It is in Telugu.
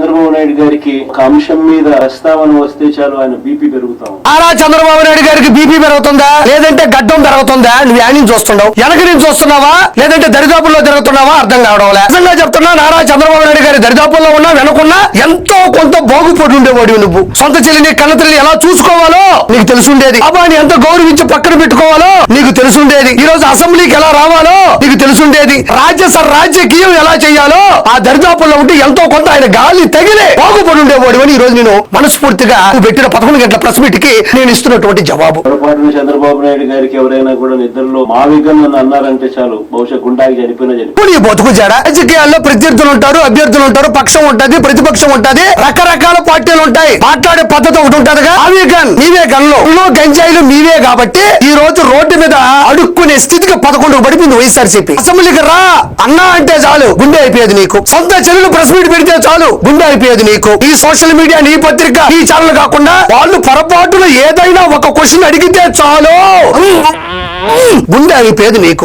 చంద్రబాబు నాయుడు గారికి ఒక అంశం మీద ప్రస్తావన వస్తే చాలు ఆయన బీపీ పెరుగుతాం. నారా చంద్రబాబు నాయుడు గారికి బీపీ పెరుగుతుందా లేదంటే గడ్డం పెరుగుతుందా? నువ్వు యాడ్ నుంచి చూస్తున్నావు, వెనక నుంచి చూస్తున్నావా లేదంటే దరిదాపుల్లో తిరుగుతున్నావా? అర్థం కావడం లే. నిజంగా చెప్తున్నా, నారా చంద్రబాబు నాయుడు గారి దరిదాపుల్లో ఉన్నా వెనుకున్నా ఎంతో కొంత బాగుపడి ఉండేవాడు. నువ్వు సొంత చెల్లిని కన్న తల్లిని ఎలా చూసుకోవాలో నీకు తెలుసుండేది. అబ్బాయిని ఎంత గౌరవించి పక్కన పెట్టుకోవాలో నీకు తెలుసుండేది. ఈ రోజు అసెంబ్లీకి ఎలా రావాలో నీకు తెలుసుండేది. రాజకీయం ఎలా చేయాలో ఆ దరిదాపుల్లో ఉంటే ఎంతో కొంత ఆయన గాలి తగిలే బాగుపడి ఉండేవాడు అని ఈ రోజు నేను మనస్ఫూర్తిగా పెట్టిన 11 గంటల ప్రెస్ మీట్ కి నేను ఇస్తున్నటువంటి జవాబు. పొరపాటున చంద్రబాబు నాయుడు గారికి ఎవరైనా కూడా నిద్రలో మావిగన్ అన్నారంటే చాలు బహుశా గుండాకి చనిపోయిన బతుకు జాడా. రాజకీయాల్లో ప్రత్యర్థులు ఉంటారు, అభ్యర్థులు ఉంటారు, పక్షం ఉంటది, ప్రతిపక్షం ఉంటది, రకరకాల పార్టీలు ఉంటాయి. మాట్లాడే పద్ధతి ఒకటి ఉంటదిగా. అవే గన్ నీవే గన్లు గంజాయిలు మీవే కాబట్టి ఈ రోజు రోడ్డు మీద అడుక్కునే స్థితికి 11 పడిపోయింది వైఎస్ఆర్సీపీ. అసెంబ్లీకి రా అన్నా అంటే చాలు గుండె అయిపోయేది నీకు. సొంత చెల్లెలు ప్రెస్ మీట్ పెడితే చాలు గుండె అయిపోయేది నీకు. ఈ సోషల్ మీడియా, నీ పత్రిక, నీ ఛానల్ కాకుండా వాళ్ళు పొరపాటున ఏదైనా ఒక క్వశ్చన్ అడిగితే చాలు గుండె అయిపోయేది నీకు.